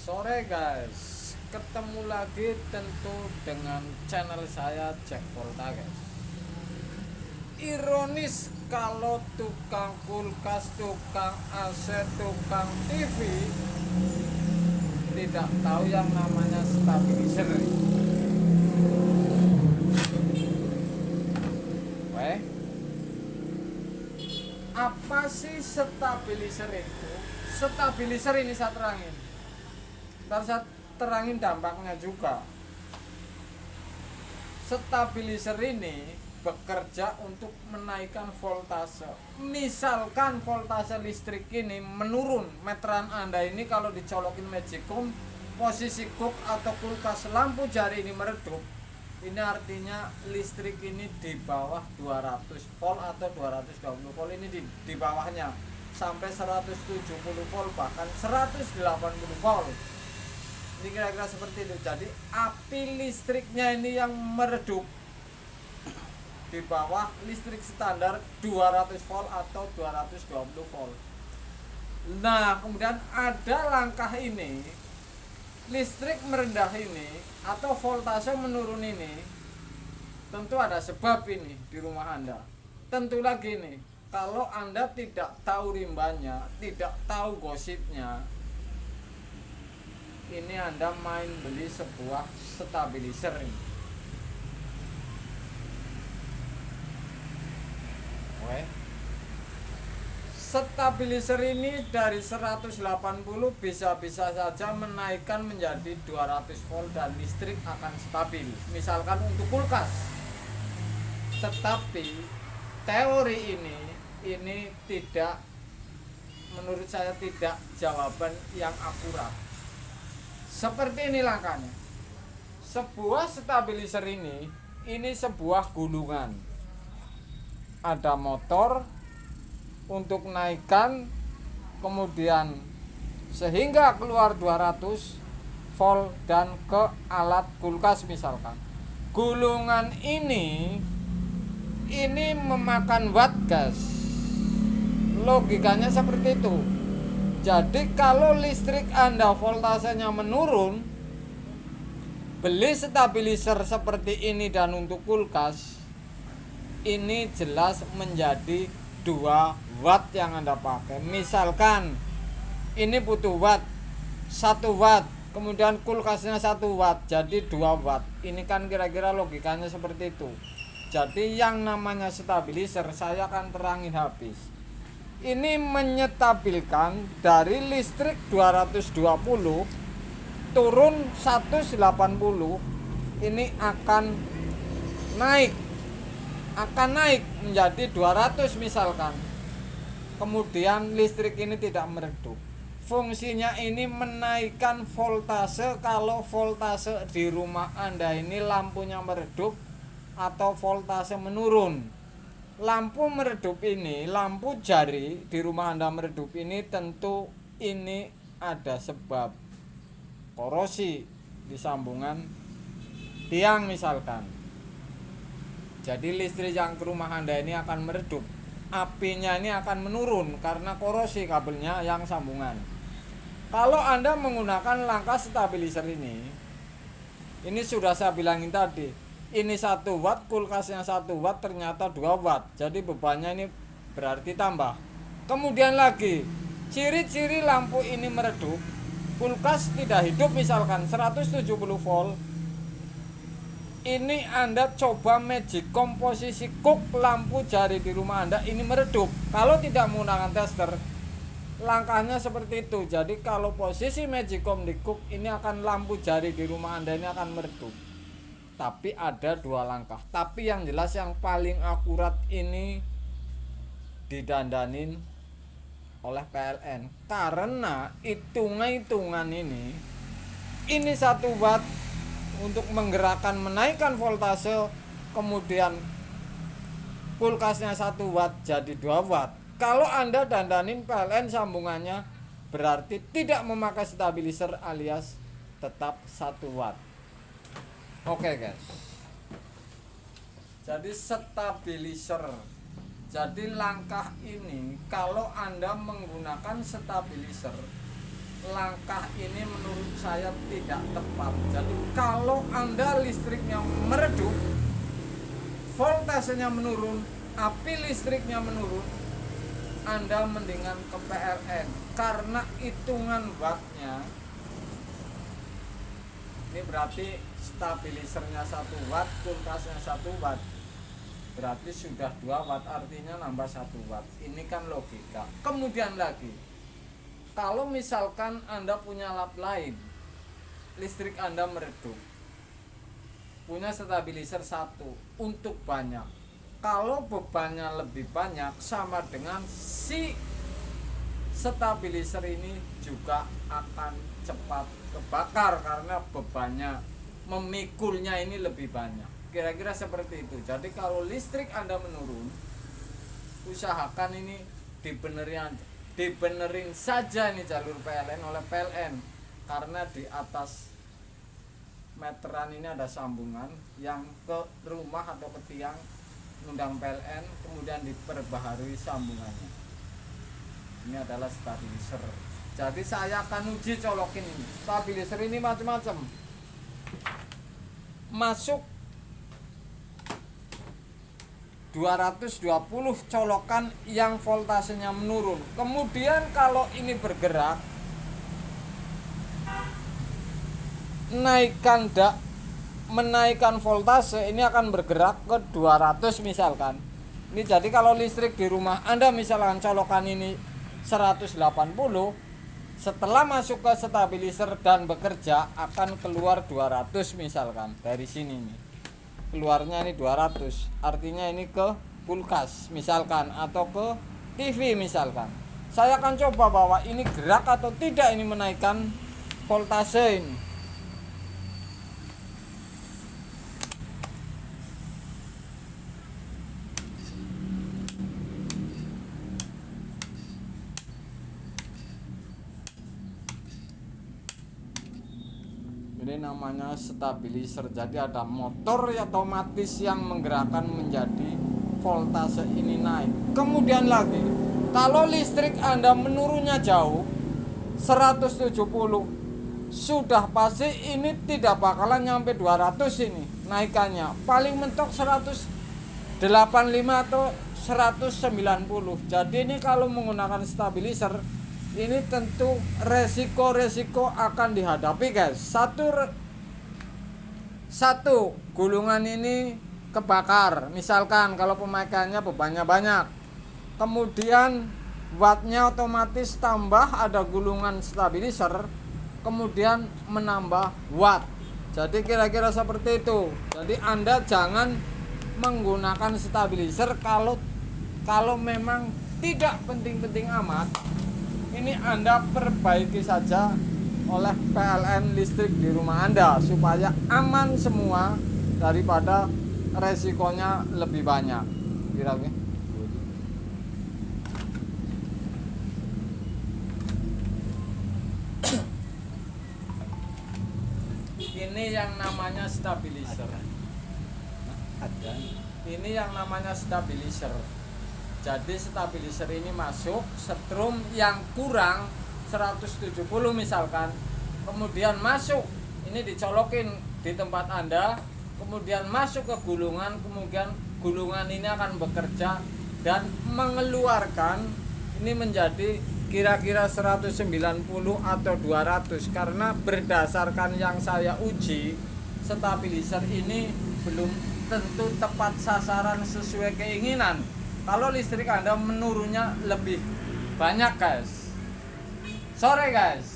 sore guys, ketemu lagi tentu dengan channel saya Jack Volta guys. Ironis kalau tukang kulkas, tukang AC, tukang TV tidak tahu yang namanya stabilizer. Weh, apa sih stabilizer itu? Stabilizer ini saya terangin. Ntar saya terangin dampaknya juga. Stabilizer ini bekerja untuk menaikkan voltase. Misalkan voltase listrik ini menurun, meteran Anda ini kalau dicolokin magicom, posisi kok atau kulkas lampu jari ini meredup, ini artinya listrik ini di bawah 200 volt atau 220 volt, ini di bawahnya sampai 170 volt bahkan 180 volt. Ini kira-kira seperti itu. Jadi api listriknya ini yang meredup di bawah listrik standar 200 volt atau 220 volt. Nah, kemudian ada langkah ini, listrik merendah ini atau voltase menurun ini, tentu ada sebab ini di rumah Anda. Tentu lagi nih, kalau Anda tidak tahu rimbanya, tidak tahu gosipnya, ini Anda main beli sebuah stabilizer ini. Stabilizer ini dari 180 bisa-bisa saja menaikkan menjadi 200 volt dan listrik akan stabil. Misalkan untuk kulkas. Tetapi teori ini tidak, menurut saya tidak jawaban yang akurat. Seperti ini langkahnya. Sebuah stabilizer ini sebuah gulungan. Ada motor untuk naikkan, kemudian sehingga keluar 200 volt dan ke alat kulkas misalkan. Gulungan ini memakan watt gas. Logikanya seperti itu. Jadi kalau listrik Anda voltasenya menurun, beli stabilizer seperti ini dan untuk kulkas, ini jelas menjadi 2 watt yang Anda pakai. Misalkan ini butuh watt 1 watt, kemudian kulkasnya 1 watt, jadi 2 watt. Ini kan kira-kira logikanya seperti itu. Jadi yang namanya stabilizer saya akan terangin habis. Ini menyetabilkan dari listrik 220 turun 180, ini akan naik menjadi 200 misalkan. Kemudian listrik ini tidak meredup. Fungsinya ini menaikkan voltase kalau voltase di rumah Anda ini lampunya meredup atau voltase menurun. Lampu meredup ini, lampu jari di rumah Anda meredup ini, tentu ini ada sebab korosi di sambungan tiang misalkan. Jadi listrik yang ke rumah Anda ini akan meredup, apinya ini akan menurun karena korosi kabelnya yang sambungan. Kalau Anda menggunakan langkah stabilizer ini sudah saya bilangin tadi, ini 1 watt, kulkasnya 1 watt, ternyata 2 watt. Jadi bebannya ini berarti tambah. Kemudian lagi, ciri-ciri lampu ini meredup, kulkas tidak hidup misalkan 170 volt. Ini Anda coba magicom posisi kok lampu jari di rumah Anda ini meredup. Kalau tidak menggunakan tester, langkahnya seperti itu. Jadi kalau posisi magicom di kok, ini akan lampu jari di rumah Anda ini akan meredup. Tapi ada 2 langkah. Tapi yang jelas yang paling akurat ini didandanin oleh PLN. Karena hitungan ini 1 watt untuk menggerakkan menaikkan voltase, kemudian kulkasnya 1 watt jadi 2 watt. Kalau Anda dandanin PLN sambungannya, berarti tidak memakai stabilizer alias tetap 1 watt. Oke guys, jadi stabilizer. Jadi langkah ini kalau Anda menggunakan stabilizer, langkah ini menurut saya tidak tepat. Jadi kalau Anda listriknya meredup, voltasenya menurun, api listriknya menurun, Anda mendingan ke PLN karena hitungan wattnya ini berarti stabilisernya 1 watt, kulkasnya 1 watt, berarti sudah 2 watt, artinya nambah 1 watt. Ini kan logika. Kemudian lagi, kalau misalkan Anda punya lab lain, listrik Anda meredup, punya stabilizer 1 untuk banyak, kalau bebannya lebih banyak sama dengan si stabilizer ini juga akan cepat kebakar karena bebannya memikulnya ini lebih banyak. Kira-kira seperti itu. Jadi kalau listrik Anda menurun, usahakan ini dibenerin saja ini jalur PLN oleh PLN, karena di atas meteran ini ada sambungan yang ke rumah atau ke tiang, undang PLN, kemudian diperbaharui sambungannya. Ini adalah stabilizer. Jadi saya akan uji colokin ini. Stabilizer ini macam-macam. Masuk 220 colokan yang voltasenya menurun. Kemudian kalau ini bergerak, menaikkan voltase, ini akan bergerak ke 200 misalkan. Ini jadi kalau listrik di rumah Anda misalkan colokan ini 180, setelah masuk ke stabilizer dan bekerja akan keluar 200 misalkan. Dari sini nih keluarnya ini 200, artinya ini ke kulkas misalkan atau ke TV misalkan. Saya akan coba bahwa ini gerak atau tidak, ini menaikkan voltase ini. Ini namanya stabilizer. Jadi ada motor otomatis yang menggerakkan menjadi voltase ini naik. Kemudian lagi, kalau listrik Anda menurunnya jauh 170, sudah pasti ini tidak bakalan nyampe 200 ini naikannya. Paling mentok 185 atau 190. Jadi ini kalau menggunakan stabilizer ini tentu resiko-resiko akan dihadapi guys. Satu gulungan ini kebakar misalkan kalau pemakaiannya bebannya banyak, kemudian wattnya otomatis tambah, ada gulungan stabilizer kemudian menambah watt. Jadi kira-kira seperti itu. Jadi Anda jangan menggunakan stabilizer kalau memang tidak penting-penting amat. Ini Anda perbaiki saja oleh PLN listrik di rumah Anda supaya aman semua daripada resikonya lebih banyak. Kira-kira ini yang namanya stabilizer. Ini yang namanya stabilizer. Jadi stabilizer ini masuk setrum yang kurang 170 misalkan, kemudian masuk ini dicolokin di tempat Anda, kemudian masuk ke gulungan, kemudian gulungan ini akan bekerja dan mengeluarkan ini menjadi kira-kira 190 atau 200, karena berdasarkan yang saya uji stabilizer ini belum tentu tepat sasaran sesuai keinginan. Kalau listrik Anda menurunnya lebih banyak guys. Sorry guys.